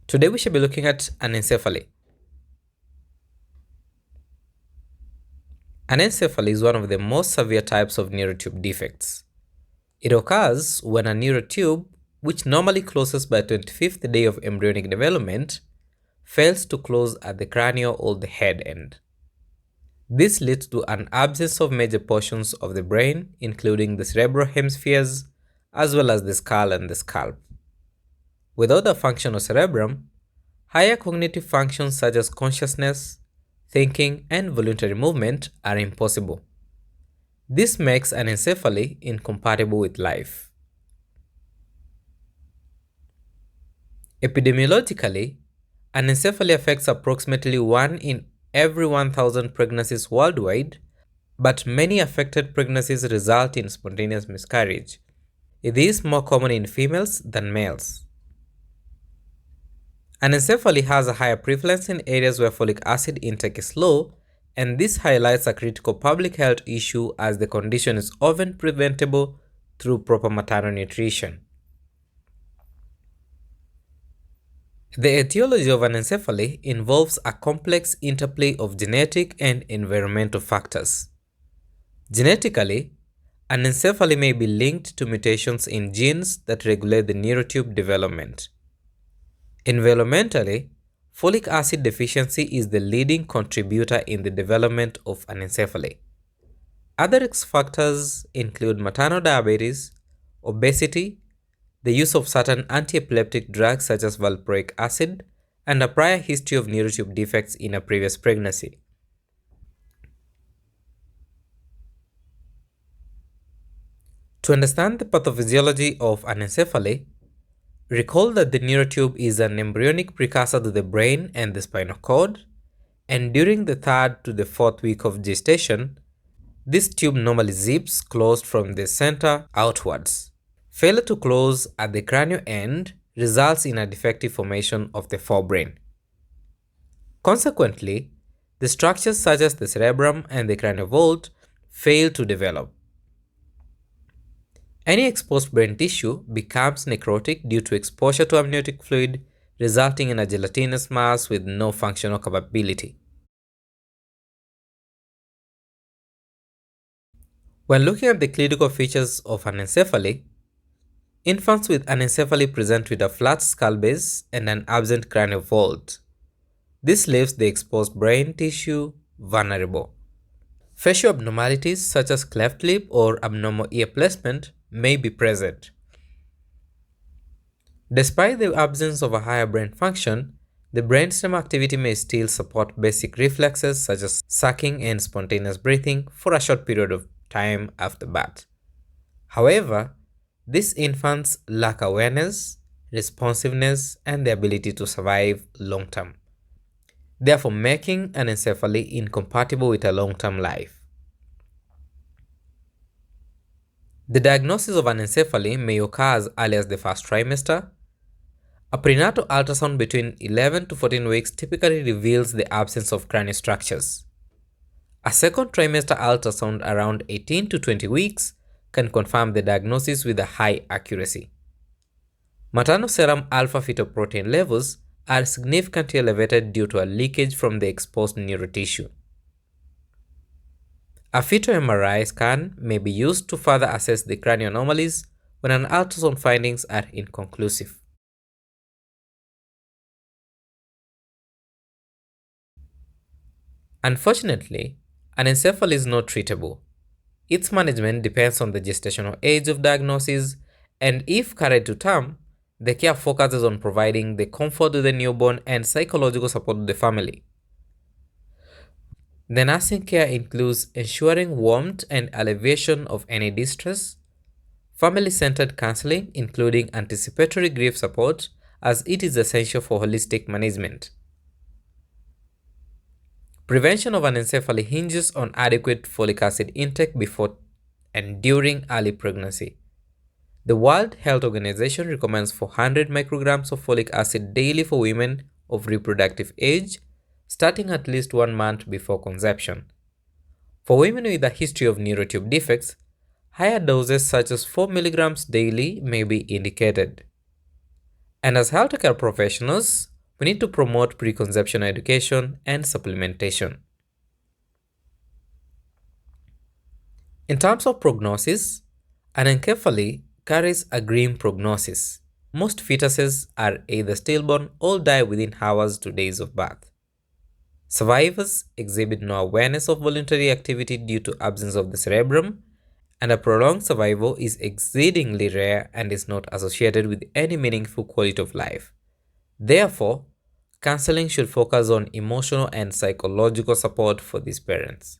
Today we shall be looking at anencephaly. Anencephaly is one of the most severe types of neurotube defects. It occurs when a neurotube, which normally closes by 25th day of embryonic development, fails to close at the cranial or the head end. This leads to an absence of major portions of the brain, including the cerebral hemispheres, as well as the skull and the scalp. Without a functional cerebrum, higher cognitive functions such as consciousness, thinking, and voluntary movement are impossible. This makes anencephaly incompatible with life. Epidemiologically, anencephaly affects approximately 1 in every 1,000 pregnancies worldwide, but many affected pregnancies result in spontaneous miscarriage. It is more common in females than males. Anencephaly has a higher prevalence in areas where folic acid intake is low, and this highlights a critical public health issue as the condition is often preventable through proper maternal nutrition. The etiology of anencephaly involves a complex interplay of genetic and environmental factors. Genetically, anencephaly may be linked to mutations in genes that regulate the neurotube development. Environmentally, folic acid deficiency is the leading contributor in the development of anencephaly. Other risk factors include maternal diabetes, obesity, the use of certain anti-epileptic drugs such as valproic acid, and a prior history of neurotube defects in a previous pregnancy. To understand the pathophysiology of anencephaly, recall that the neurotube is an embryonic precursor to the brain and the spinal cord, and during the 3rd to the 4th week of gestation, this tube normally zips closed from the center outwards. Failure to close at the cranial end results in a defective formation of the forebrain. Consequently, the structures such as the cerebrum and the cranial vault fail to develop. Any exposed brain tissue becomes necrotic due to exposure to amniotic fluid, resulting in a gelatinous mass with no functional capability. When looking at the clinical features of anencephaly, infants with anencephaly present with a flat skull base and an absent cranial vault. This leaves the exposed brain tissue vulnerable. Facial abnormalities such as cleft lip or abnormal ear placement may be present. Despite the absence of a higher brain function, the brainstem activity may still support basic reflexes such as sucking and spontaneous breathing for a short period of time after birth. However, these infants lack awareness, responsiveness, and the ability to survive long term, therefore making anencephaly incompatible with a long-term life. The diagnosis of anencephaly may occur as early as the 1st trimester. A prenatal ultrasound between 11 to 14 weeks typically reveals the absence of cranial structures. A 2nd trimester ultrasound around 18 to 20 weeks can confirm the diagnosis with a high accuracy. Maternal serum alpha-fetoprotein levels are significantly elevated due to a leakage from the exposed neurotissue. A fetal MRI scan may be used to further assess the cranial anomalies when an ultrasound findings are inconclusive. Unfortunately, anencephaly is not treatable. Its management depends on the gestational age of diagnosis, and if carried to term, the care focuses on providing the comfort to the newborn and psychological support to the family. The nursing care includes ensuring warmth and alleviation of any distress, family-centered counseling including anticipatory grief support as it is essential for holistic management. Prevention of anencephaly hinges on adequate folic acid intake before and during early pregnancy. The World Health Organization recommends 400 micrograms of folic acid daily for women of reproductive age, starting at least 1 month before conception. For women with a history of neurotube defects, higher doses such as 4 mg daily may be indicated. And as healthcare professionals, We need to promote preconception education and supplementation. In terms of prognosis, anencephaly carries a grim prognosis. Most fetuses are either stillborn or die within hours to days of birth. Survivors exhibit no awareness of voluntary activity due to absence of the cerebrum, and a prolonged survival is exceedingly rare and is not associated with any meaningful quality of life. Therefore, counseling should focus on emotional and psychological support for these parents.